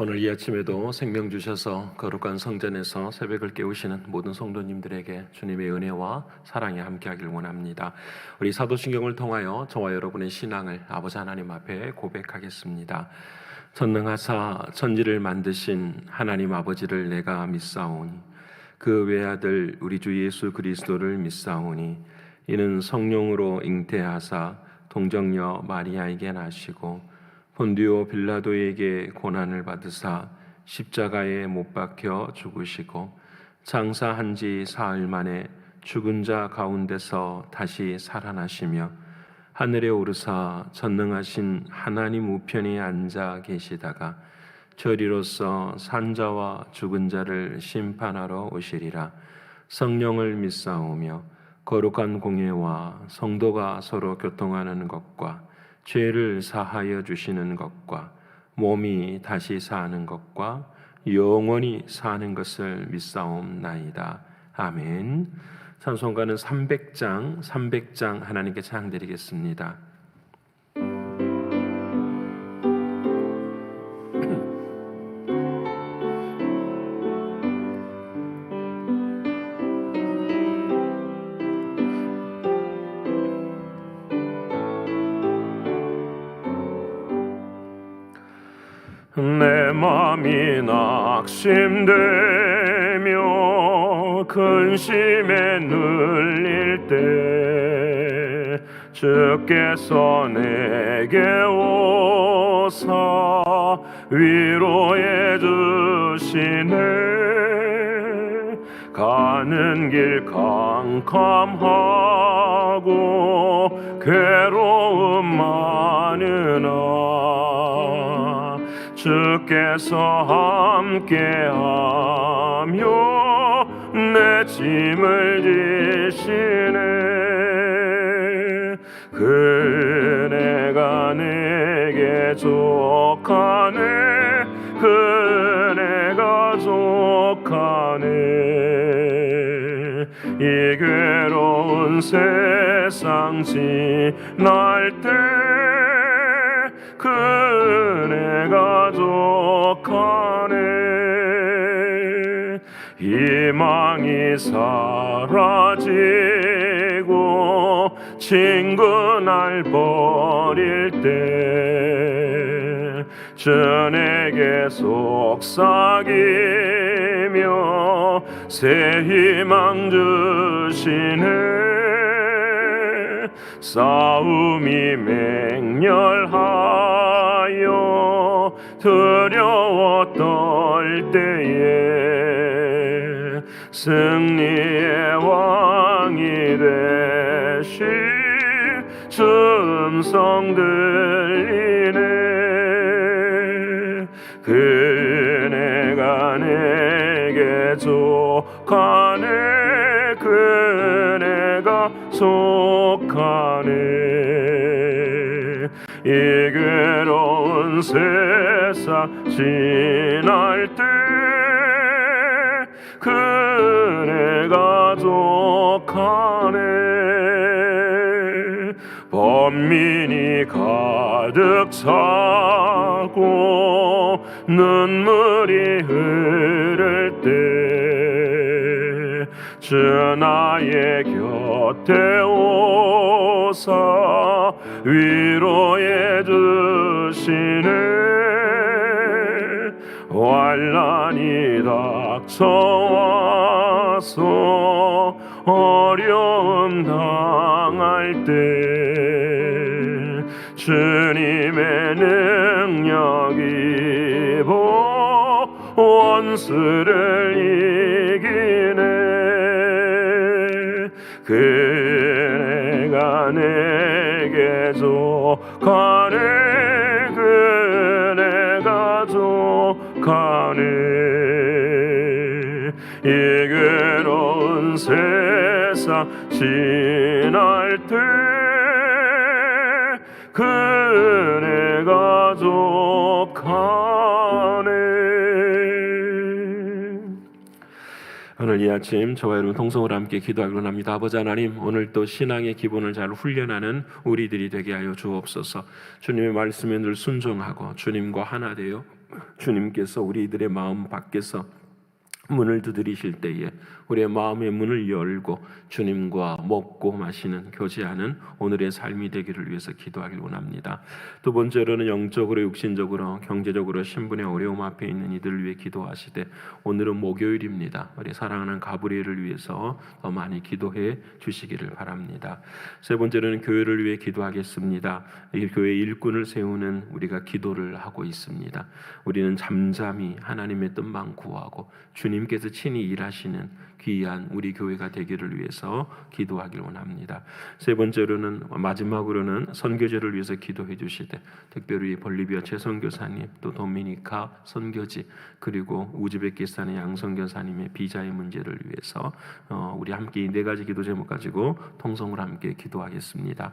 오늘 이 아침에도 생명 주셔서 거룩한 성전에서 새벽을 깨우시는 모든 성도님들에게 주님의 은혜와 사랑이 함께하길 원합니다. 우리 사도신경을 통하여 저와 여러분의 신앙을 아버지 하나님 앞에 고백하겠습니다. 전능하사 천지를 만드신 하나님 아버지를 내가 믿사오니 그 외아들 우리 주 예수 그리스도를 믿사오니 이는 성령으로 잉태하사 동정녀 마리아에게 나시고 본디오 빌라도에게 고난을 받으사 십자가에 못 박혀 죽으시고 장사한 지 사흘 만에 죽은 자 가운데서 다시 살아나시며 하늘에 오르사 전능하신 하나님 우편에 앉아 계시다가 저리로서 산자와 죽은 자를 심판하러 오시리라. 성령을 믿사오며 거룩한 공예와 성도가 서로 교통하는 것과 죄를 사하여 주시는 것과 몸이 다시 사는 것과 영원히 사는 것을 믿사옵나이다. 아멘. 찬송가는 300장 하나님께 찬양드리겠습니다. 내 맘이 낙심되며 근심에 눌릴 때 주께서 내게 오사 위로해 주시네. 가는 길 캄캄하고 괴로움 많으나 주께서 함께하며 내 짐을 지시네. 그네가 내게 족하네. 그네가 족하네. 이 괴로운 세상 지날 때 그네가 족하네. 희망이 사라지고 친구 날 버릴 때 주 내게 속삭이며 새 희망 주시네. 싸움이 맹렬하여 두려워 떨 때에 승리의 왕이 되신 주 음성 들리네. 그네가 내게 족하네. 그네가 속하네. 이 괴로운 세상 지날 때 그네가 족하네. 번민이 가득 차고 눈물이 흐를 때 주 나의 곁에 오사 위로해 주시네. 환난이 닥쳐와서 어려움 당할 때 주님의 능력이 원수를 이기네. 그네가 내게 족하네. 그네가 족하네. 이 괴로운 세상 지날 때 그네가 족하네. 오늘 이 아침 저와 여러분 통성으로 함께 기도하기로 합니다. 아버지 하나님, 오늘 또 신앙의 기본을 잘 훈련하는 우리들이 되게 하여 주옵소서. 주님의 말씀에 늘 순종하고 주님과 하나 되어 주님께서 우리들의 마음 밖에서 문을 두드리실 때에 우리의 마음의 문을 열고 주님과 먹고 마시는 교제하는 오늘의 삶이 되기를 위해서 기도하길 원합니다. 두 번째로는 영적으로 육신적으로 경제적으로 신분의 어려움 앞에 있는 이들을 위해 기도하시되 오늘은 목요일입니다. 우리 사랑하는 가브리엘을 위해서 더 많이 기도해 주시기를 바랍니다. 세 번째로는 교회를 위해 기도하겠습니다. 이 교회 일꾼을 세우는 우리가 기도를 하고 있습니다. 우리는 잠잠히 하나님의 뜻만 구하고 주님께서 친히 일하시는 귀한 우리 교회가 되기를 위해서 기도하길 원합니다. 세 번째로는 마지막으로는 선교제를 위해서 기도해 주시되 특별히 볼리비아 최 선교사님 또 도미니카 선교지 그리고 우즈베키스탄의 양 선교사님의 비자의 문제를 위해서 우리 함께 이 네 가지 기도 제목 가지고 통성으로 함께 기도하겠습니다.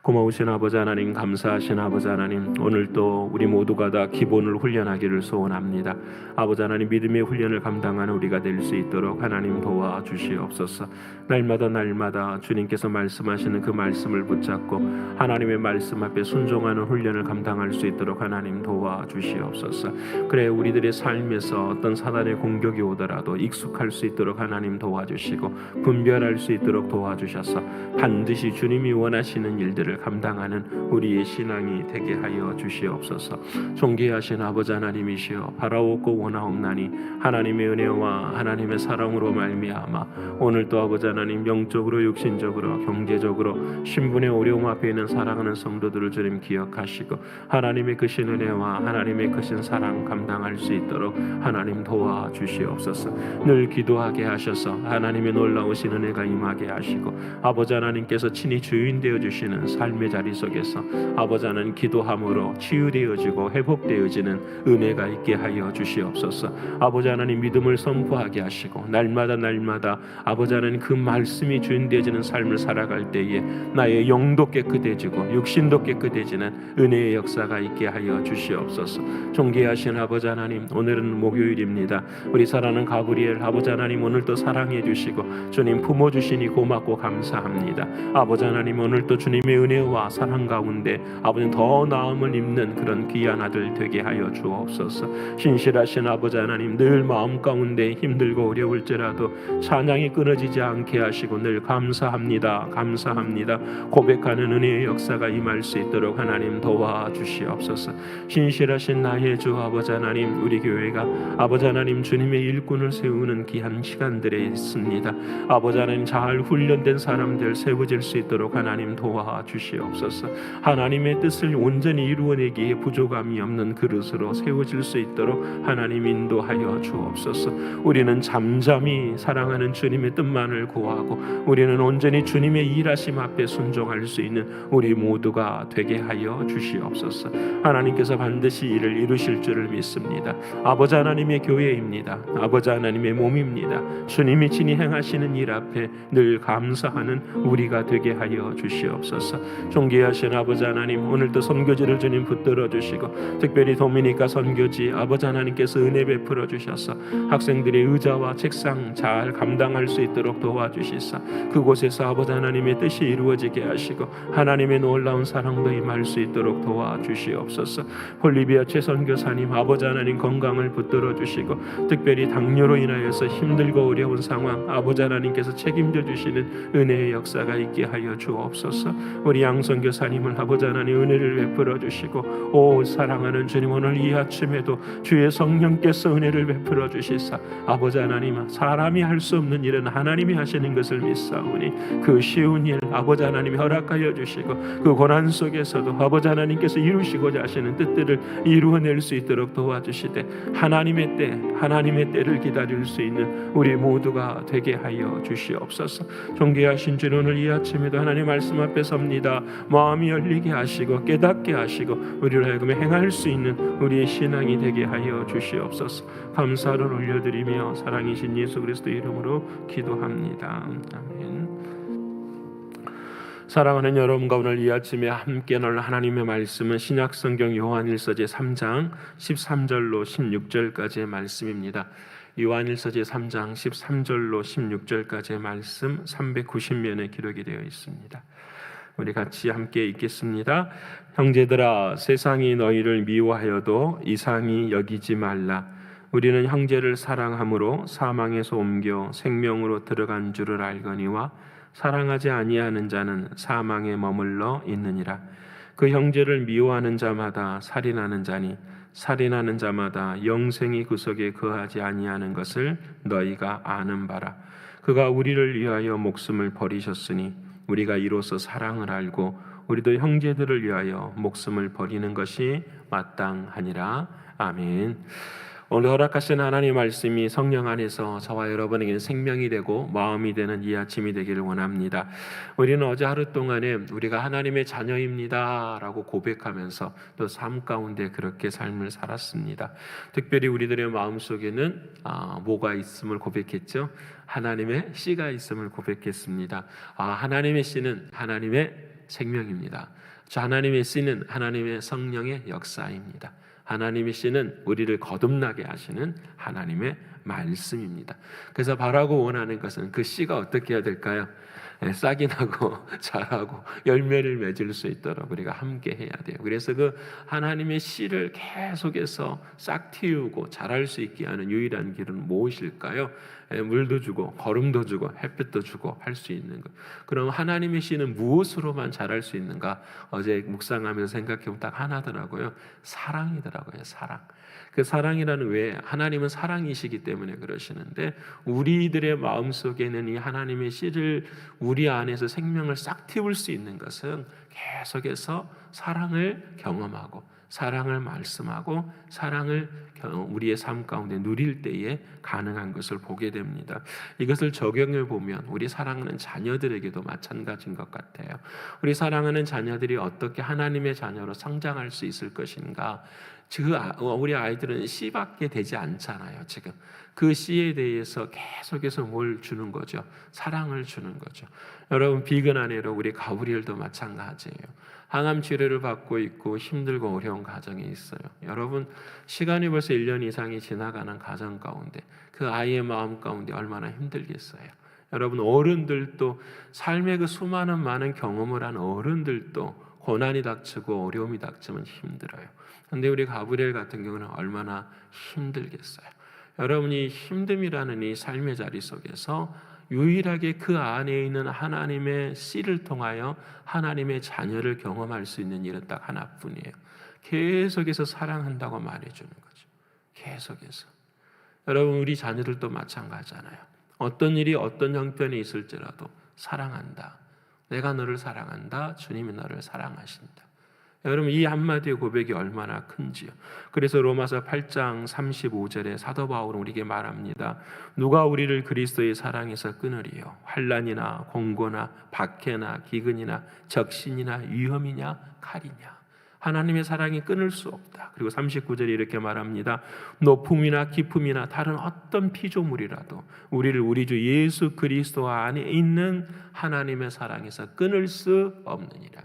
고마우신 아버지 하나님, 감사하신 아버지 하나님, 오늘도 우리 모두가 다 기본을 훈련하기를 소원합니다. 아버지 하나님, 믿음의 훈련을 감당하는 우리가 될 수 있도록 하나님 도와주시옵소서. 날마다 주님께서 말씀하시는 그 말씀을 붙잡고 하나님의 말씀 앞에 순종하는 훈련을 감당할 수 있도록 하나님 도와주시옵소서. 그래 우리들의 삶에서 어떤 사단의 공격이 오더라도 익숙할 수 있도록 하나님 도와주시고 분별할 수 있도록 도와주셔서 반드시 주님이 원하시는 일들을 감당하는 우리의 신앙이 되게 하여 주시옵소서. 존귀하신 아버지 하나님이시여 바라옵고 원하옵나니 하나님의 은혜와 하나님의 사랑으로 말미암아 오늘도 아버지 하나님 영적으로 육신적으로 경제적으로 신분의 어려움 앞에 있는 사랑하는 성도들을 주님 기억하시고 하나님의 크신 은혜와 하나님의 크신 사랑 감당할 수 있도록 하나님 도와주시옵소서. 늘 기도하게 하셔서 하나님의 놀라우신 은혜가 임하게 하시고 아버지 하나님께서 친히 주인 되어 주시는 삶의 자리 속에서 아버지 하나님 기도함으로 치유되어지고 회복되어지는 은혜가 있게 하여 주시옵소서. 아버지 하나님 믿음을 선포하게 하시고 날마다 아버지 하나님 그 말씀이 주인 되어지는 삶을 살아갈 때에 나의 영도 깨끗해지고 육신도 깨끗해지는 은혜의 역사가 있게 하여 주시옵소서. 존귀하신 아버지 하나님, 오늘은 목요일입니다. 우리 사랑하는 가브리엘 아버지 하나님 오늘도 사랑해 주시고 주님 품어주시니 고맙고 감사합니다. 아버지 하나님 오늘도 주님의 은혜와 사랑 가운데 아버지 더 나음을 입는 그런 귀한 아들 되게 하여 주옵소서. 신실하신 아버지 하나님 늘 마음 가운데 힘들고 어려울지라도 찬양이 끊어지지 않게 하시고 늘 감사합니다 고백하는 은혜의 역사가 임할 수 있도록 하나님 도와주시옵소서. 신실하신 나의 주 아버지 하나님, 우리 교회가 아버지 하나님 주님의 일꾼을 세우는 귀한 시간들에 있습니다. 아버지 하나님 잘 훈련된 사람들 세워질 수 있도록 하나님 도와주시옵소서. 하나님의 뜻을 온전히 이루어내기에 부족함이 없는 그릇으로 세워질 수 있도록 하나님 인도하여 주옵소서. 우리는 잠잠히 사랑하는 주님의 뜻만을 구하고 우리는 온전히 주님의 일하심 앞에 순종할 수 있는 우리 모두가 되게 하여 주시옵소서. 하나님께서 반드시 이를 이루실 줄을 믿습니다. 아버지 하나님의 교회입니다. 아버지 하나님의 몸입니다. 주님이 친히 행하시는 일 앞에 늘 감사하는 우리가 되게 하여 주시옵소서. 존귀하신 아버지 하나님 오늘도 선교지를 주님 붙들어 주시고 특별히 도미니카 선교지 아버지 하나님께서 은혜 베풀어 주셔서 학생들의 의자와 책상 잘 감당할 수 있도록 도와주시사 그곳에서 아버지 하나님의 뜻이 이루어지게 하시고 하나님의 놀라운 사랑도 임할 수 있도록 도와주시옵소서. 볼리비아 최 선교사님 아버지 하나님 건강을 붙들어 주시고 특별히 당뇨로 인하여서 힘들고 어려운 상황 아버지 하나님께서 책임져 주시는 은혜의 역사가 있게 하여 주옵소서. 우리 양 선교사님을 아버지 하나님 은혜를 베풀어 주시고 오 사랑하는 주님 오늘 이 아침에도 주의 성령께서 은혜를 베풀어 주시사 아버지 하나님 사람이 할 수 없는 일은 하나님이 하시는 것을 믿사오니 그 쉬운 일 아버지 하나님이 허락하여 주시고 그 고난 속에서도 아버지 하나님께서 이루시고자 하시는 뜻들을 이루어낼 수 있도록 도와주시되 하나님의 때를 기다릴 수 있는 우리 모두가 되게 하여 주시옵소서. 존귀하신 주님 오늘 이 아침에도 하나님 말씀 앞에 섭니다. 마음이 열리게 하시고 깨닫게 하시고 우리를 하여금 행할 수 있는 우리의 신앙이 되게 하여 주시옵소서. 감사를 올려드리며 사랑이신 예수 그리스도 이름으로 기도합니다. 아멘. 사랑하는 여러분과 오늘 이 아침에 함께 나눌 하나님의 말씀은 신약성경 요한일서 제3장 13절로 16절까지의 말씀입니다. 요한일서 제3장 13절로 16절까지의 말씀 390면에 기록이 되어 있습니다. 우리 같이 함께 읽겠습니다. 형제들아, 세상이 너희를 미워하여도 이상히 여기지 말라. 우리는 형제를 사랑함으로 사망에서 옮겨 생명으로 들어간 줄을 알거니와 사랑하지 아니하는 자는 사망에 머물러 있느니라. 그 형제를 미워하는 자마다 살인하는 자니 살인하는 자마다 영생이 그 속에 거하지 아니하는 것을 너희가 아는 바라. 그가 우리를 위하여 목숨을 버리셨으니 우리가 이로써 사랑을 알고 우리도 형제들을 위하여 목숨을 버리는 것이 마땅하니라. 아멘. 오늘 허락하신 하나님 말씀이 성령 안에서 저와 여러분에게 생명이 되고 마음이 되는 이 아침이 되기를 원합니다. 우리는 어제 하루 동안에 우리가 하나님의 자녀입니다 라고 고백하면서 또 삶 가운데 그렇게 삶을 살았습니다. 특별히 우리들의 마음속에는 뭐가 있음을 고백했죠? 하나님의 씨가 있음을 고백했습니다. 하나님의 씨는 하나님의 생명입니다. 저 하나님의 씨는 하나님의 성령의 역사입니다. 하나님의 씨는 우리를 거듭나게 하시는 하나님의 말씀입니다. 그래서 바라고 원하는 것은 그 씨가 어떻게 해야 될까요? 싹이 나고 자라고 열매를 맺을 수 있도록 우리가 함께 해야 돼요. 그래서 그 하나님의 씨를 계속해서 싹 틔우고 자랄 수 있게 하는 유일한 길은 무엇일까요? 물도 주고 거름도 주고 햇빛도 주고 할 수 있는 것. 그럼 하나님의 씨는 무엇으로만 자랄 수 있는가? 어제 묵상하면서 생각해보면 딱 하나더라고요. 사랑이더라고요. 사랑. 그 사랑이라는 왜 하나님은 사랑이시기 때문에 그러시는데 우리들의 마음속에는 이 하나님의 씨를 우리 안에서 생명을 싹 틔울 수 있는 것은 계속해서 사랑을 경험하고 사랑을 말씀하고 사랑을 우리의 삶 가운데 누릴 때에 가능한 것을 보게 됩니다. 이것을 적용해 보면 우리 사랑하는 자녀들에게도 마찬가지인 것 같아요. 우리 사랑하는 자녀들이 어떻게 하나님의 자녀로 성장할 수 있을 것인가? 우리 아이들은 씨밖에 되지 않잖아요. 지금 그 씨에 대해서 계속해서 뭘 주는 거죠? 사랑을 주는 거죠. 여러분 비근 아내로 우리 가브리엘도 마찬가지예요. 항암 치료를 받고 있고 힘들고 어려운 가정에 있어요. 여러분 시간이 벌써 1년 이상이 지나가는 가정 가운데 그 아이의 마음 가운데 얼마나 힘들겠어요. 여러분 어른들도 삶의 그 수많은 많은 경험을 한 어른들도 고난이 닥치고 어려움이 닥치면 힘들어요. 그런데 우리 가브리엘 같은 경우는 얼마나 힘들겠어요. 여러분이 힘듦이라는 이 삶의 자리 속에서 유일하게 그 안에 있는 하나님의 씨를 통하여 하나님의 자녀를 경험할 수 있는 일은 딱 하나뿐이에요. 계속해서 사랑한다고 말해주는 거죠. 계속해서. 여러분 우리 자녀들도 마찬가지잖아요. 어떤 일이 어떤 형편에 있을지라도 사랑한다. 내가 너를 사랑한다. 주님이 너를 사랑하신다. 여러분 이 한마디의 고백이 얼마나 큰지요. 그래서 로마서 8장 35절에 사도 바울은 우리에게 말합니다. 누가 우리를 그리스도의 사랑에서 끊으리요? 환난이나 공고나 박해나 기근이나 적신이나 위험이냐 칼이냐. 하나님의 사랑이 끊을 수 없다. 그리고 39절에 이렇게 말합니다. 높음이나 깊음이나 다른 어떤 피조물이라도 우리를 우리 주 예수 그리스도 안에 있는 하나님의 사랑에서 끊을 수 없느니라.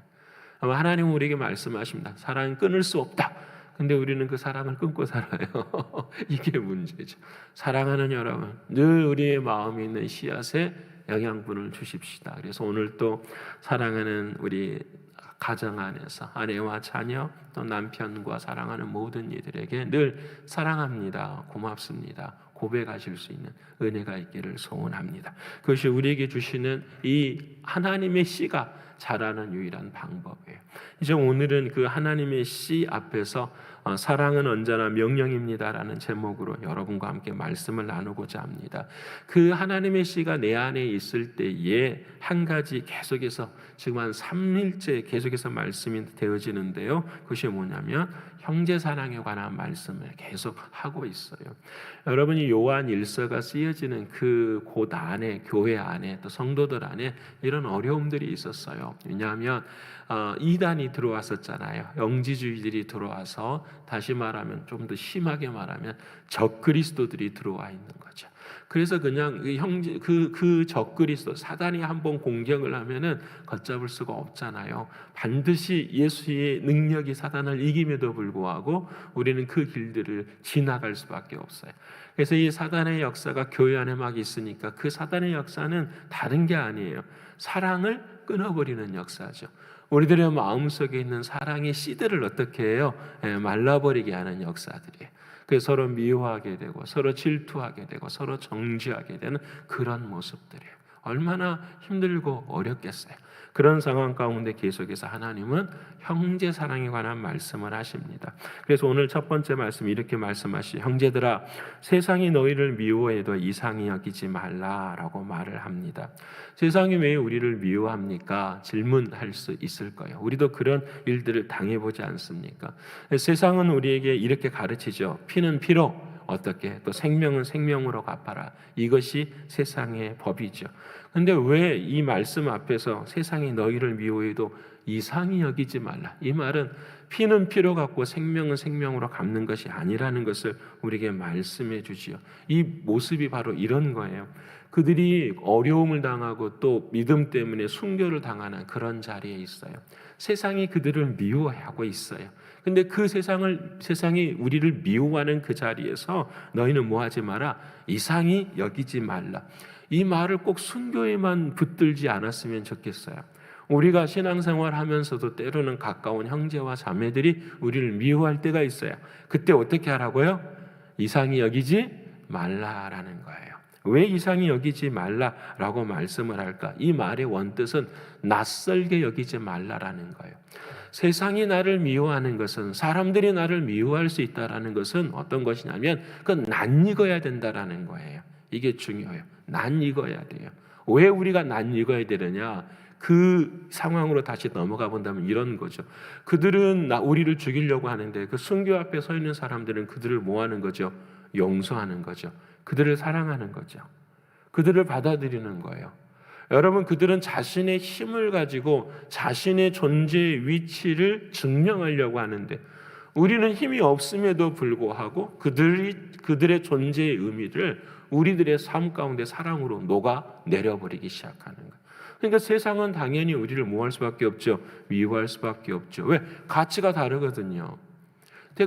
아마 하나님은 우리에게 말씀하십니다. 사랑은 끊을 수 없다. 근데 우리는 그 사랑을 끊고 살아요. 이게 문제죠. 사랑하는 여러분, 늘 우리의 마음에 있는 씨앗에 영양분을 주십시다. 그래서 오늘 또 사랑하는 우리 가정 안에서 아내와 자녀 또 남편과 사랑하는 모든 이들에게 늘 사랑합니다. 고맙습니다. 고백하실 수 있는 은혜가 있기를 소원합니다. 그것이 우리에게 주시는 이 하나님의 씨가 자라는 유일한 방법이에요. 이제 오늘은 그 하나님의 씨 앞에서 사랑은 언제나 명령입니다라는 제목으로 여러분과 함께 말씀을 나누고자 합니다. 그 하나님의 씨가 내 안에 있을 때에 한 가지 계속해서 지금 한 3일째 계속해서 말씀이 되어지는데요. 그것이 뭐냐면 형제 사랑에 관한 말씀을 계속 하고 있어요. 여러분이 요한 1서가 쓰여지는 그 곳 안에 교회 안에 또 성도들 안에 이런 어려움들이 있었어요. 왜냐하면 이단이 들어왔었잖아요. 영지주의들이 들어와서 다시 말하면 좀 더 심하게 말하면 적그리스도들이 들어와 있는 거죠. 그래서 그냥 그 적그리스도 사단이 한번 공격을 하면은 걷잡을 수가 없잖아요. 반드시 예수의 능력이 사단을 이김에도 불구하고 우리는 그 길들을 지나갈 수밖에 없어요. 그래서 이 사단의 역사가 교회 안에 막 있으니까 그 사단의 역사는 다른 게 아니에요. 사랑을 끊어버리는 역사죠. 우리들의 마음속에 있는 사랑의 씨들을 어떻게 해요? 말라버리게 하는 역사들이에요. 그래서 서로 미워하게 되고 서로 질투하게 되고 서로 정죄하게 되는 그런 모습들이에요. 얼마나 힘들고 어렵겠어요. 그런 상황 가운데 계속해서 하나님은 형제 사랑에 관한 말씀을 하십니다. 그래서 오늘 첫 번째 말씀 이렇게 말씀하시죠. 형제들아, 세상이 너희를 미워해도 이상히 여기지 말라라고 말을 합니다. 세상이 왜 우리를 미워합니까? 질문할 수 있을 거예요. 우리도 그런 일들을 당해보지 않습니까? 세상은 우리에게 이렇게 가르치죠. 피는 피로 어떻게 또 생명은 생명으로 갚아라. 이것이 세상의 법이죠. 근데 왜 이 말씀 앞에서 세상이 너희를 미워해도 이상히 여기지 말라. 이 말은 피는 피로 갚고 생명은 생명으로 갚는 것이 아니라는 것을 우리에게 말씀해 주지요. 이 모습이 바로 이런 거예요. 그들이 어려움을 당하고 또 믿음 때문에 순교를 당하는 그런 자리에 있어요. 세상이 그들을 미워하고 있어요. 근데 그 세상이 우리를 미워하는 그 자리에서 너희는 뭐 하지 마라? 이상히 여기지 말라. 이 말을 꼭 순교에만 붙들지 않았으면 좋겠어요. 우리가 신앙생활 하면서도 때로는 가까운 형제와 자매들이 우리를 미워할 때가 있어요. 그때 어떻게 하라고요? 이상히 여기지 말라라는 거예요. 왜 이상히 여기지 말라라고 말씀을 할까? 이 말의 원뜻은 낯설게 여기지 말라라는 거예요. 세상이 나를 미워하는 것은, 사람들이 나를 미워할 수 있다라는 것은 어떤 것이냐면 그건 낯익어야 된다라는 거예요. 이게 중요해요. 낯익어야 돼요. 왜 우리가 낯익어야 되느냐? 그 상황으로 다시 넘어가 본다면 이런 거죠. 그들은 우리를 죽이려고 하는데 그 순교 앞에 서 있는 사람들은 그들을 뭐 하는 거죠? 용서하는 거죠. 그들을 사랑하는 거죠. 그들을 받아들이는 거예요. 여러분, 그들은 자신의 힘을 가지고 자신의 존재의 위치를 증명하려고 하는데 우리는 힘이 없음에도 불구하고 그들의 존재의 의미를 우리들의 삶 가운데 사랑으로 녹아 내려버리기 시작하는 거예요. 그러니까 세상은 당연히 우리를 뭐 할 수밖에 없죠? 미워할 수밖에 없죠. 왜? 가치가 다르거든요.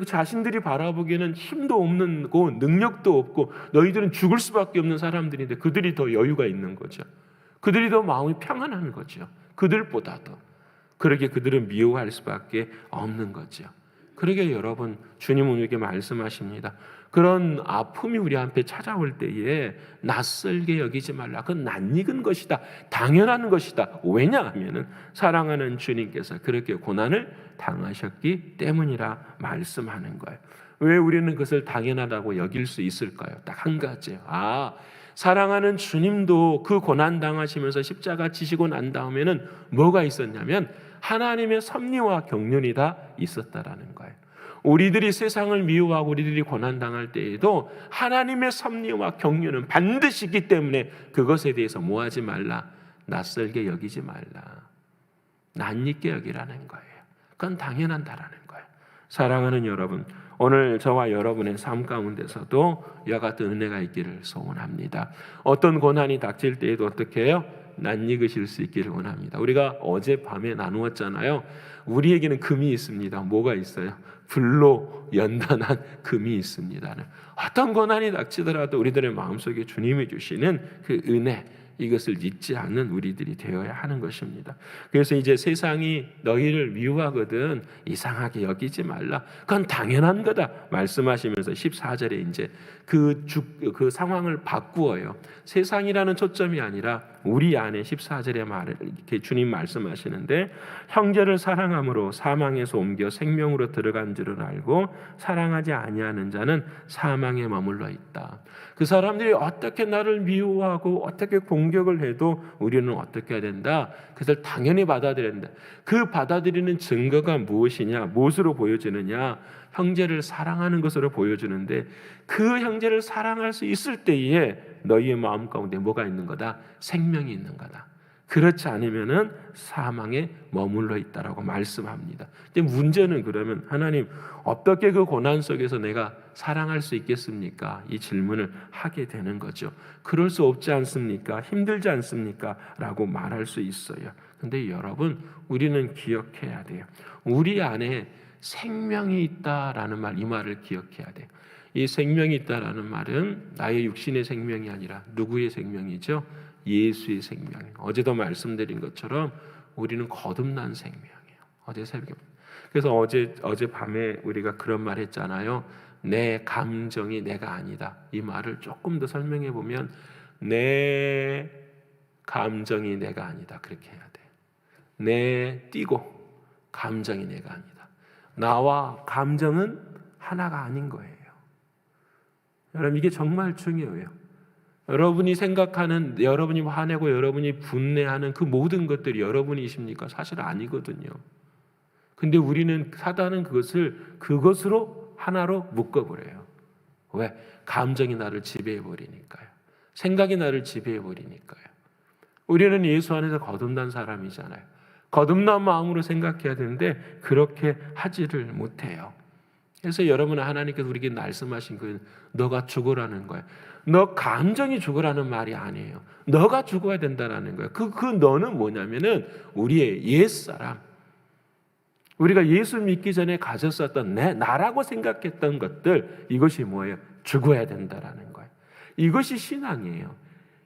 자신들이 바라보기에는 힘도 없는 거, 능력도 없고 너희들은 죽을 수밖에 없는 사람들인데 그들이 더 여유가 있는 거죠. 그들이 더 마음이 평안한 거죠. 그들보다도. 그러게 그들은 미워할 수밖에 없는 거죠. 그러게 여러분, 주님은 우리에게 말씀하십니다. 그런 아픔이 우리 앞에 찾아올 때에 낯설게 여기지 말라. 그건 낯익은 것이다. 당연한 것이다. 왜냐하면 사랑하는 주님께서 그렇게 고난을 당하셨기 때문이라 말씀하는 거예요. 왜 우리는 그것을 당연하다고 여길 수 있을까요? 딱 한 가지예요. 사랑하는 주님도 그 고난 당하시면서 십자가 지시고 난 다음에는 뭐가 있었냐면 하나님의 섭리와 경륜이 다 있었다라는 거예요. 우리들이 세상을 미워하고 우리들이 고난 당할 때에도 하나님의 섭리와 경륜은 반드시 있기 때문에 그것에 대해서 뭐하지 말라, 낯설게 여기지 말라, 낯익게 여기라는 거예요. 그건 당연한다라는 거예요. 사랑하는 여러분, 오늘 저와 여러분의 삶 가운데서도 이와 같은 은혜가 있기를 소원합니다. 어떤 고난이 닥칠 때에도 어떻게 해요? 낯익으실 수 있기를 원합니다. 우리가 어젯밤에 나누었잖아요. 우리에게는 금이 있습니다. 뭐가 있어요? 불로 연단한 금이 있습니다. 어떤 고난이 닥치더라도 우리들의 마음속에 주님이 주시는 그 은혜, 이것을 잊지 않는 우리들이 되어야 하는 것입니다. 그래서 이제 세상이 너희를 미워하거든 이상하게 여기지 말라. 그건 당연한 거다 말씀하시면서 14절에 이제 그 상황을 바꾸어요. 세상이라는 초점이 아니라 우리 안에 14절의 말을 이렇게 주님 말씀하시는데, 형제를 사랑함으로 사망에서 옮겨 생명으로 들어간 줄을 알고 사랑하지 아니하는 자는 사망에 머물러 있다. 그 사람들이 어떻게 나를 미워하고 어떻게 공격을 해도 우리는 어떻게 해야 된다? 그것을 당연히 받아들여야 된다. 그 받아들이는 증거가 무엇이냐? 무엇으로 보여지느냐? 형제를 사랑하는 것으로 보여주는데, 그 형제를 사랑할 수 있을 때에 너희의 마음 가운데 뭐가 있는 거다? 생명이 있는 거다. 그렇지 않으면은 사망에 머물러 있다라고 말씀합니다. 근데 문제는 그러면 하나님, 어떻게 그 고난 속에서 내가 사랑할 수 있겠습니까? 이 질문을 하게 되는 거죠. 그럴 수 없지 않습니까? 힘들지 않습니까? 라고 말할 수 있어요. 근데 여러분, 우리는 기억해야 돼요. 우리 안에 생명이 있다라는 말, 이 말을 기억해야 돼요. 이 생명이 있다라는 말은 나의 육신의 생명이 아니라 누구의 생명이죠? 예수의 생명. 어제도 말씀드린 것처럼 우리는 거듭난 생명이에요. 어제 새벽에. 그래서 어제 밤에 우리가 그런 말 했잖아요. 내 감정이 내가 아니다. 이 말을 조금 더 설명해 보면 내 감정이 내가 아니다. 그렇게 해야 돼요. 내 뛰고 감정이 내가 아니다. 나와 감정은 하나가 아닌 거예요. 여러분 이게 정말 중요해요. 여러분이 생각하는, 여러분이 화내고 여러분이 분내하는 그 모든 것들이 여러분이십니까? 사실 아니거든요. 근데 우리는 사단은 그것으로 하나로 묶어버려요. 왜? 감정이 나를 지배해버리니까요. 생각이 나를 지배해버리니까요. 우리는 예수 안에서 거듭난 사람이잖아요. 거듭난 마음으로 생각해야 되는데 그렇게 하지를 못해요. 그래서 여러분은 하나님께서 우리에게 말씀하신 거예요. 너가 죽으라는 거예요. 너 감정이 죽으라는 말이 아니에요. 너가 죽어야 된다는 거예요. 그 너는 뭐냐면은 우리의 옛사람, 우리가 예수 믿기 전에 가졌었던 나라고 생각했던 것들, 이것이 뭐예요? 죽어야 된다라는 거예요. 이것이 신앙이에요.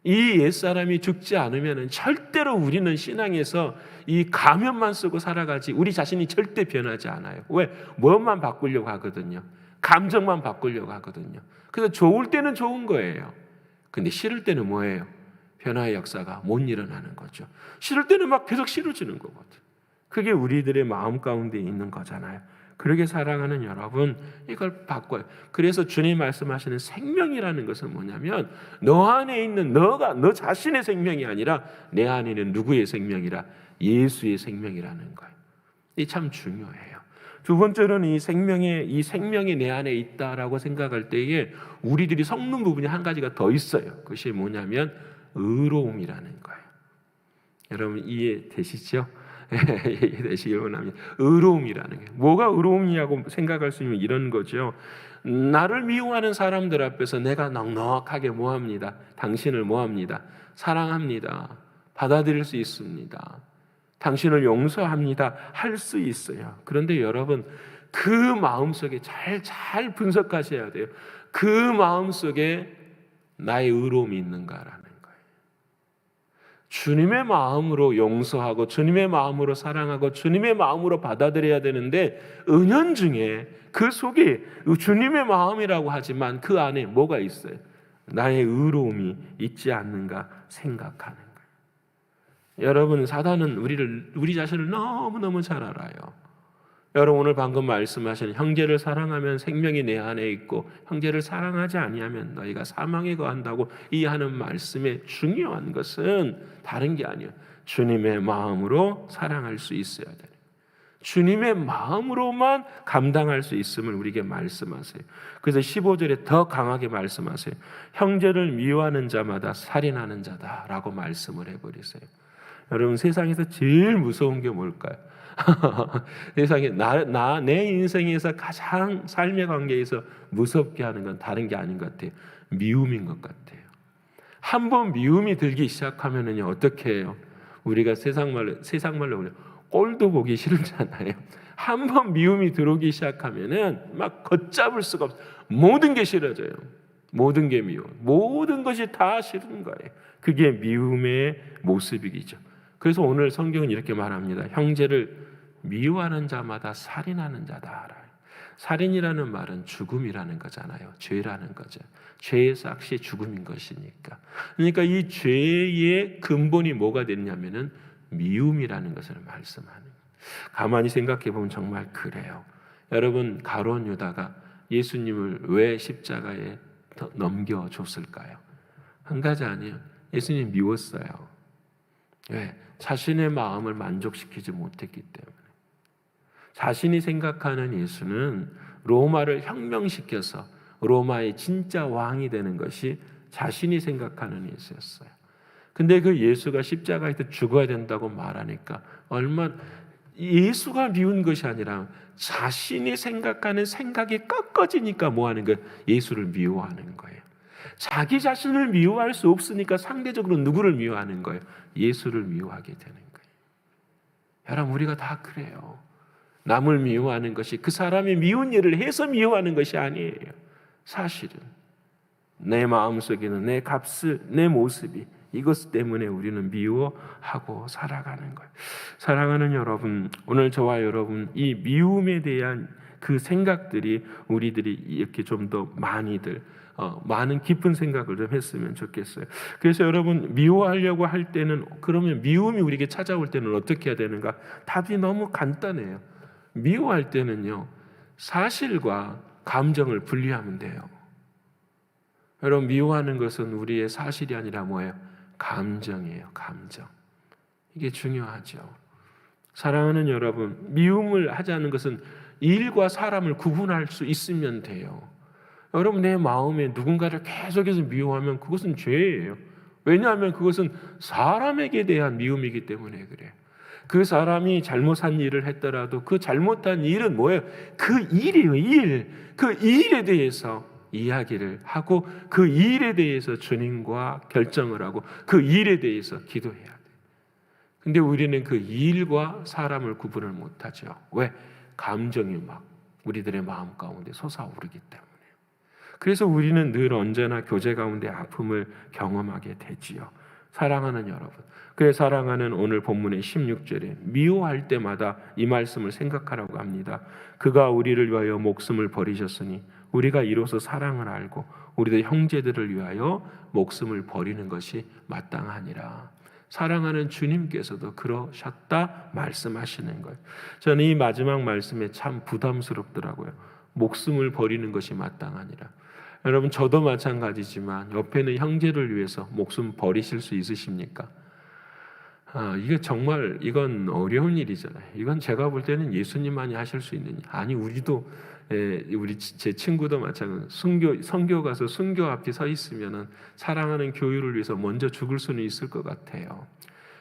이 옛사람이 죽지 않으면 절대로 우리는 신앙에서 이 가면만 쓰고 살아가지 우리 자신이 절대 변하지 않아요. 왜? 뭐만 바꾸려고 하거든요. 감정만 바꾸려고 하거든요. 그래서 좋을 때는 좋은 거예요. 근데 싫을 때는 뭐예요? 변화의 역사가 못 일어나는 거죠. 싫을 때는 막 계속 싫어지는 거거든요. 그게 우리들의 마음 가운데 있는 거잖아요. 그렇게 사랑하는 여러분, 이걸 바꿔요. 그래서 주님 말씀하시는 생명이라는 것은 뭐냐면 너 안에 있는 너 자신의 생명이 아니라 내 안에 있는 누구의 생명이라? 예수의 생명이라는 거예요. 이 참 중요해요. 두 번째로는 이 생명이 내 안에 있다라고 생각할 때에 우리들이 섞는 부분이 한 가지가 더 있어요. 그것이 뭐냐면 의로움이라는 거예요. 여러분 이해되시죠? 되시길 원합니다. 의로움이라는 게 뭐가 의로움이냐고 생각할 수 있는 이런 거죠. 나를 미워하는 사람들 앞에서 내가 넉넉하게 뭐합니다? 당신을 뭐합니다? 사랑합니다. 받아들일 수 있습니다. 당신을 용서합니다. 할 수 있어요. 그런데 여러분 그 마음속에 잘 분석하셔야 돼요. 그 마음속에 나의 의로움이 있는가라는 거예요. 주님의 마음으로 용서하고 주님의 마음으로 사랑하고 주님의 마음으로 받아들여야 되는데 은연중에 그 속에 주님의 마음이라고 하지만 그 안에 뭐가 있어요? 나의 의로움이 있지 않는가 생각하는 거예요. 여러분 사단은 우리 자신을 너무너무 잘 알아요. 여러분 오늘 방금 말씀하신 형제를 사랑하면 생명이 내 안에 있고 형제를 사랑하지 아니하면 너희가 사망에 거한다고 이 하는 말씀의 중요한 것은 다른 게 아니에요. 주님의 마음으로 사랑할 수 있어야 돼요. 주님의 마음으로만 감당할 수 있음을 우리에게 말씀하세요. 그래서 15절에 더 강하게 말씀하세요. 형제를 미워하는 자마다 살인하는 자다라고 말씀을 해버리세요. 여러분 세상에서 제일 무서운 게 뭘까요? 세상에 내 인생에서 가장 삶의 관계에서 무섭게 하는 건 다른 게 아닌 것 같아요. 미움인 것 같아요. 한번 미움이 들기 시작하면은요 어떻게 해요? 우리가 세상 말로 그래요. 꼴도 보기 싫잖아요. 한번 미움이 들어오기 시작하면은 막 걷잡을 수가 없어요. 모든 게 싫어져요. 모든 게 미워. 모든 것이 다 싫은 거예요. 그게 미움의 모습이죠. 그래서 오늘 성경은 이렇게 말합니다. 형제를 미워하는 자마다 살인하는 자다. 살인이라는 말은 죽음이라는 거잖아요. 죄라는 거죠. 죄의 삭시 죽음인 것이니까. 그러니까 이 죄의 근본이 뭐가 됐냐면은 미움이라는 것을 말씀하는 거예요. 가만히 생각해 보면 정말 그래요. 여러분 가룟 유다가 예수님을 왜 십자가에 넘겨줬을까요? 한 가지 아니에요. 예수님 미웠어요. 왜? 자신의 마음을 만족시키지 못했기 때문에. 자신이 생각하는 예수는 로마를 혁명시켜서 로마의 진짜 왕이 되는 것이 자신이 생각하는 예수였어요. 근데 그 예수가 십자가에서 죽어야 된다고 말하니까 예수가 미운 것이 아니라 자신이 생각하는 생각이 꺾어지니까 뭐 하는 거예요? 예수를 미워하는 거예요. 자기 자신을 미워할 수 없으니까 상대적으로 누구를 미워하는 거예요? 예수를 미워하게 되는 거예요. 여러분 우리가 다 그래요. 남을 미워하는 것이 그 사람이 미운 일을 해서 미워하는 것이 아니에요. 사실은 내 마음속에는 내 모습이 이것 때문에 우리는 미워하고 살아가는 거예요. 사랑하는 여러분, 오늘 저와 여러분 이 미움에 대한 그 생각들이 우리들이 이렇게 좀 더 많은 깊은 생각을 좀 했으면 좋겠어요. 그래서 여러분 미워하려고 할 때는 그러면 미움이 우리에게 찾아올 때는 어떻게 해야 되는가? 답이 너무 간단해요. 미워할 때는요, 사실과 감정을 분리하면 돼요. 여러분 미워하는 것은 우리의 사실이 아니라 뭐예요? 감정이에요. 감정. 이게 중요하죠. 사랑하는 여러분, 미움을 하자는 것은 일과 사람을 구분할 수 있으면 돼요. 여러분 내 마음에 누군가를 계속해서 미워하면 그것은 죄예요. 왜냐하면 그것은 사람에게 대한 미움이기 때문에 그래요. 그 사람이 잘못한 일을 했더라도 그 잘못한 일은 뭐예요? 그 일이에요. 일. 그 일에 대해서 이야기를 하고 그 일에 대해서 주님과 결정을 하고 그 일에 대해서 기도해야 돼요. 근데 우리는 그 일과 사람을 구분을 못하죠. 왜? 감정이 막 우리들의 마음 가운데 솟아오르기 때문에. 그래서 우리는 늘 언제나 교제 가운데 아픔을 경험하게 되지요. 사랑하는 여러분, 그래 사랑하는 오늘 본문의 16절에 미워할 때마다 이 말씀을 생각하라고 합니다. 그가 우리를 위하여 목숨을 버리셨으니 우리가 이로써 사랑을 알고 우리의 형제들을 위하여 목숨을 버리는 것이 마땅하니라. 사랑하는 주님께서도 그러셨다 말씀하시는 거예요. 저는 이 마지막 말씀에 참 부담스럽더라고요. 목숨을 버리는 것이 마땅하니라. 여러분 저도 마찬가지지만 옆에 있는 형제를 위해서 목숨 버리실 수 있으십니까? 이게 정말 이건 어려운 일이잖아요. 이건 제가 볼 때는 예수님만이 하실 수 있는 일. 아니 우리도 제 친구도 마찬가지로 선교 가서 순교 앞에 서 있으면은 사랑하는 교회를 위해서 먼저 죽을 수는 있을 것 같아요.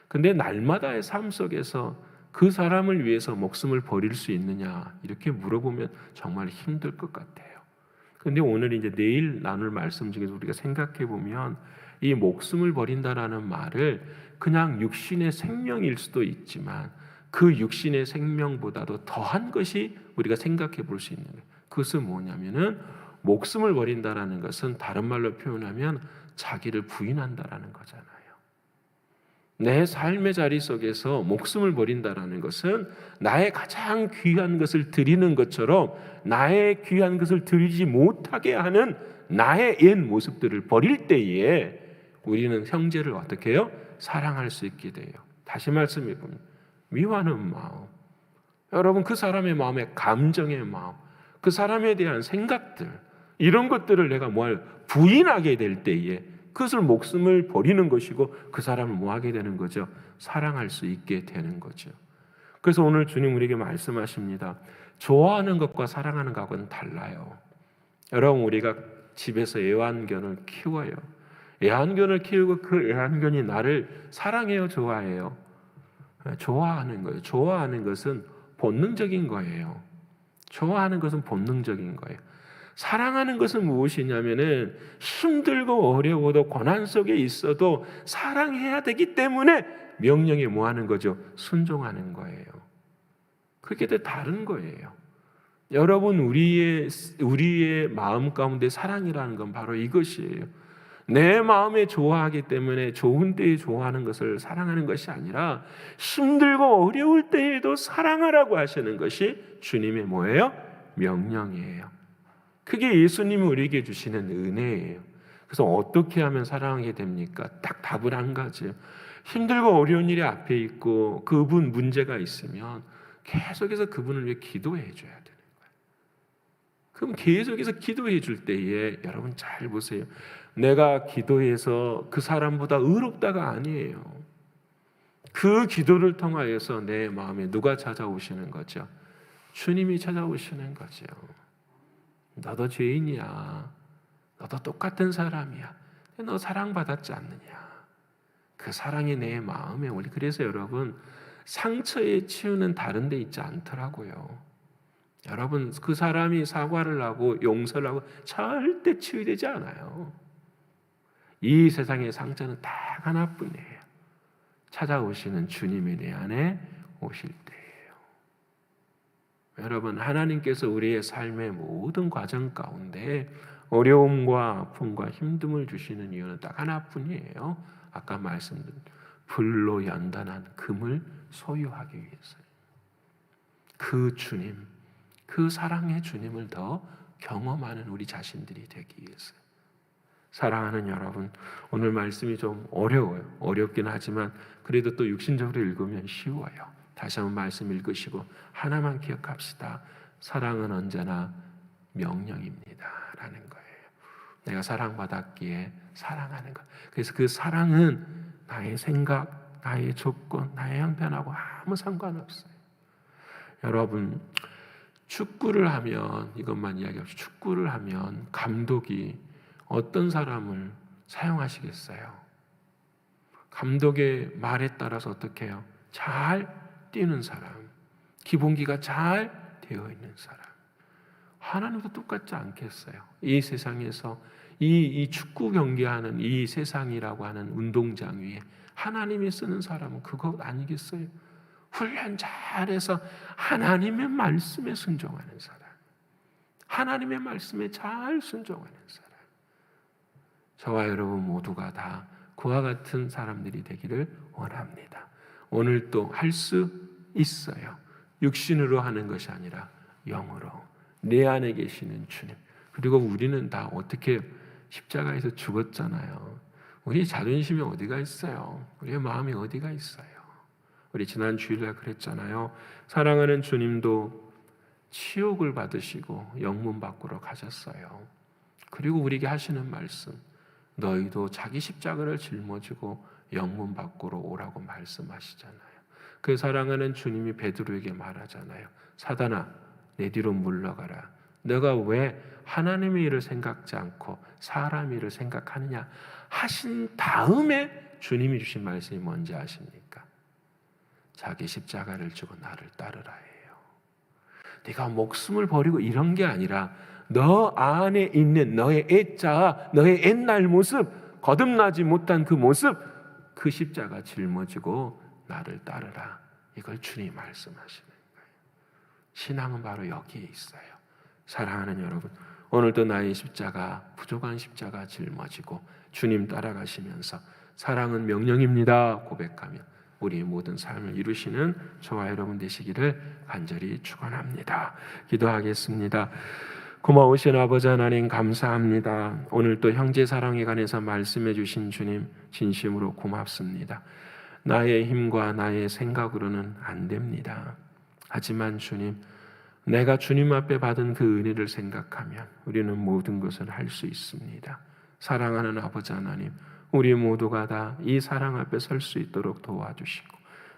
근데 날마다의 삶 속에서 그 사람을 위해서 목숨을 버릴 수 있느냐 이렇게 물어보면 정말 힘들 것 같아요. 근데 오늘 이제 내일 나눌 말씀 중에서 우리가 생각해 보면 이 목숨을 버린다라는 말을 그냥 육신의 생명일 수도 있지만 그 육신의 생명보다도 더한 것이 우리가 생각해 볼 수 있는 거예요. 그것은 뭐냐면은 목숨을 버린다라는 것은 다른 말로 표현하면 자기를 부인한다라는 거잖아요. 내 삶의 자리 속에서 목숨을 버린다라는 것은 나의 가장 귀한 것을 드리는 것처럼 나의 귀한 것을 드리지 못하게 하는 나의 옛 모습들을 버릴 때에 우리는 형제를 어떻게 해요? 사랑할 수 있게 돼요. 다시 말씀해 보면 미워하는 마음, 여러분 그 사람의 마음에 감정의 마음, 그 사람에 대한 생각들 이런 것들을 내가 부인하게 될 때에 그것을 목숨을 버리는 것이고 그 사람을 뭐하게 되는 거죠? 사랑할 수 있게 되는 거죠. 그래서 오늘 주님 우리에게 말씀하십니다. 좋아하는 것과 사랑하는 것과는 달라요. 여러분 우리가 집에서 애완견을 키워요. 애완견을 키우고 그 애완견이 나를 사랑해요, 좋아해요? 좋아하는 거예요. 좋아하는 것은 본능적인 거예요. 좋아하는 것은 본능적인 거예요. 사랑하는 것은 무엇이냐면은 힘들고 어려워도 고난 속에 있어도 사랑해야 되기 때문에 명령에 뭐 하는 거죠? 순종하는 거예요. 그게 더 다른 거예요. 여러분 우리의 마음 가운데 사랑이라는 건 바로 이것이에요. 내 마음에 좋아하기 때문에 좋은 때에 좋아하는 것을 사랑하는 것이 아니라 힘들고 어려울 때에도 사랑하라고 하시는 것이 주님의 뭐예요? 명령이에요. 그게 예수님이 우리에게 주시는 은혜예요. 그래서 어떻게 하면 사랑하게 됩니까? 딱 답은 한 가지예요. 힘들고 어려운 일이 앞에 있고 그분 문제가 있으면 계속해서 그분을 위해 기도해 줘야 되는 거예요. 그럼 계속해서 기도해 줄 때에 여러분 잘 보세요. 내가 기도해서 그 사람보다 의롭다가 아니에요. 그 기도를 통하여서 내 마음에 누가 찾아오시는 거죠? 주님이 찾아오시는 거죠. 너도 죄인이야. 너도 똑같은 사람이야. 너 사랑받았지 않느냐. 그 사랑이 내 마음에 올리. 그래서 여러분 상처의 치유는 다른 데 있지 않더라고요. 여러분 그 사람이 사과를 하고 용서를 하고 절대 치유되지 않아요. 이 세상의 상처는 딱 하나뿐이에요. 찾아오시는 주님이 내 안에 오실 때예요. 여러분 하나님께서 우리의 삶의 모든 과정 가운데 어려움과 아픔과 힘듦을 주시는 이유는 딱 하나뿐이에요. 아까 말씀드린 불로 연단한 금을 소유하기 위해서요. 그 주님, 그 사랑의 주님을 더 경험하는 우리 자신들이 되기 위해서요. 사랑하는 여러분, 오늘 말씀이 좀 어려워요. 어렵긴 하지만 그래도 또 육신적으로 읽으면 쉬워요. 다시 한번 말씀 읽으시고 하나만 기억합시다. 사랑은 언제나 명령입니다 라는 거예요. 내가 사랑받았기에 사랑하는 것. 그래서 그 사랑은 나의 생각, 나의 조건, 나의 형편하고 아무 상관없어요. 여러분, 축구를 하면, 이것만 이야기합시다. 축구를 하면 감독이 어떤 사람을 사용하시겠어요? 감독의 말에 따라서 어떻게 해요? 잘 뛰는 사람, 기본기가 잘 되어 있는 사람. 하나님도 똑같지 않겠어요? 이 세상에서 이 축구 경기하는 이 세상이라고 하는 운동장 위에 하나님이 쓰는 사람은 그것 아니겠어요? 훈련 잘해서 하나님의 말씀에 순종하는 사람, 하나님의 말씀에 잘 순종하는 사람. 저와 여러분 모두가 다 그와 같은 사람들이 되기를 원합니다. 오늘 또 할 수 있어요. 육신으로 하는 것이 아니라 영으로, 내 안에 계시는 주님. 그리고 우리는 다 어떻게 십자가에서 죽었잖아요. 우리 자존심이 어디가 있어요? 우리의 마음이 어디가 있어요? 우리 지난 주일날 그랬잖아요. 사랑하는 주님도 치욕을 받으시고 영문 밖으로 가셨어요. 그리고 우리에게 하시는 말씀, 너희도 자기 십자가를 짊어지고 영문 밖으로 오라고 말씀하시잖아요. 그 사랑하는 주님이 베드로에게 말하잖아요. 사단아, 내 뒤로 물러가라. 너가 왜 하나님의 일을 생각지 않고 사람 일을 생각하느냐 하신 다음에 주님이 주신 말씀이 뭔지 아십니까? 자기 십자가를 지고 나를 따르라 해요. 네가 목숨을 버리고 이런 게 아니라 너 안에 있는 너의 애자, 너의 옛날 모습, 거듭나지 못한 그 모습, 그 십자가 짊어지고 나를 따르라. 이걸 주님이 말씀하시는 거예요. 신앙은 바로 여기에 있어요. 사랑하는 여러분, 오늘도 나의 십자가, 부족한 십자가 짊어지고 주님 따라가시면서 사랑은 명령입니다 고백하며 우리의 모든 삶을 이루시는 저와 여러분 되시기를 간절히 축원합니다. 기도하겠습니다. 고마우신 아버지 하나님 감사합니다. 오늘 또 형제 사랑에 관해서 말씀해 주신 주님 진심으로 고맙습니다. 나의 힘과 나의 생각으로는 안 됩니다. 하지만 주님, 내가 주님 앞에 받은 그 은혜를 생각하면 우리는 모든 것을 할 수 있습니다. 사랑하는 아버지 하나님, 우리 모두가 다 이 사랑 앞에 설 수 있도록 도와주시고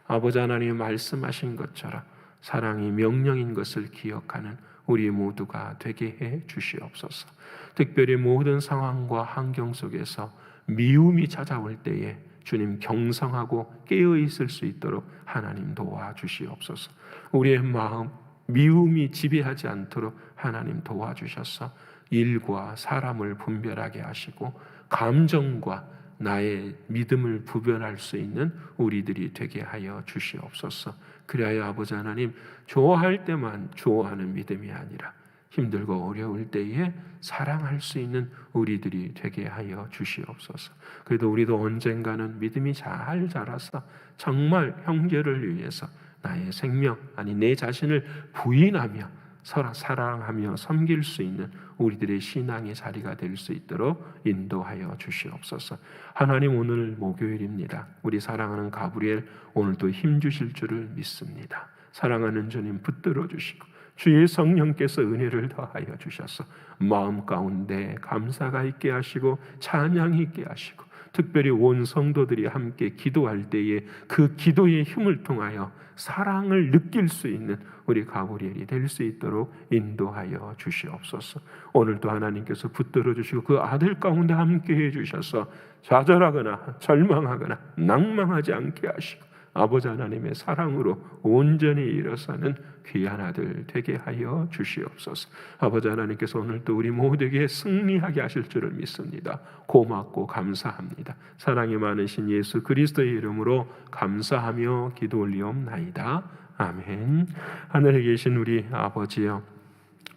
아버지 하나님 말씀하신 것처럼 사랑이 명령인 것을 기억하는 우리 모두가 되게 해 주시옵소서. 특별히 모든 상황과 환경 속에서 미움이 찾아올 때에 주님 경성하고 깨어 있을 수 있도록 하나님 도와주시옵소서. 우리의 마음 미움이 지배하지 않도록 하나님 도와주셔서 일과 사람을 분별하게 하시고 감정과 나의 믿음을 구별할 수 있는 우리들이 되게 하여 주시옵소서. 그래야 아버지 하나님 좋아할 때만 좋아하는 믿음이 아니라 힘들고 어려울 때에 사랑할 수 있는 우리들이 되게 하여 주시옵소서. 그래도 우리도 언젠가는 믿음이 잘 자라서 정말 형제를 위해서 나의 생명, 아니 내 자신을 부인하며 서로 사랑하며 섬길 수 있는 우리들의 신앙의 자리가 될 수 있도록 인도하여 주시옵소서. 하나님, 오늘 목요일입니다. 우리 사랑하는 가브리엘 오늘도 힘주실 줄을 믿습니다. 사랑하는 주님 붙들어 주시고 주의 성령께서 은혜를 더하여 주셔서 마음 가운데 감사가 있게 하시고 찬양이 있게 하시고 특별히 온 성도들이 함께 기도할 때에 그 기도의 힘을 통하여 사랑을 느낄 수 있는 우리 가브리엘이 될 수 있도록 인도하여 주시옵소서. 오늘도 하나님께서 붙들어 주시고 그 아들 가운데 함께 해주셔서 좌절하거나 절망하거나 낭망하지 않게 하시고 아버지 하나님의 사랑으로 온전히 일어서는 귀한 아들 되게 하여 주시옵소서. 아버지 하나님께서 오늘도 우리 모두에게 승리하게 하실 줄을 믿습니다. 고맙고 감사합니다. 사랑이 많으신 예수 그리스도의 이름으로 감사하며 기도 올리옵나이다. 아멘. 하늘에 계신 우리 아버지여,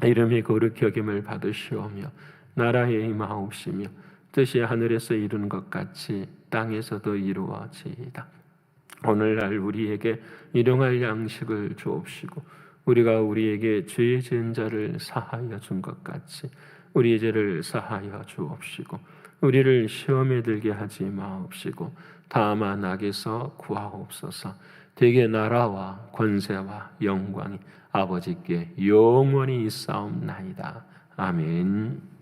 이름이 거룩히 여김을 받으시오며 나라의 임하옵시며 뜻이 하늘에서 이룬 것 같이 땅에서도 이루어지이다. 오늘날 우리에게 일용할 양식을 주옵시고 우리가 우리에게 죄 지은 자를 사하여 준 것 같이 우리의 죄를 사하여 주옵시고 우리를 시험에 들게 하지 마옵시고 다만 악에서 구하옵소서. 대개 나라와 권세와 영광이 아버지께 영원히 있사옵나이다. 아멘.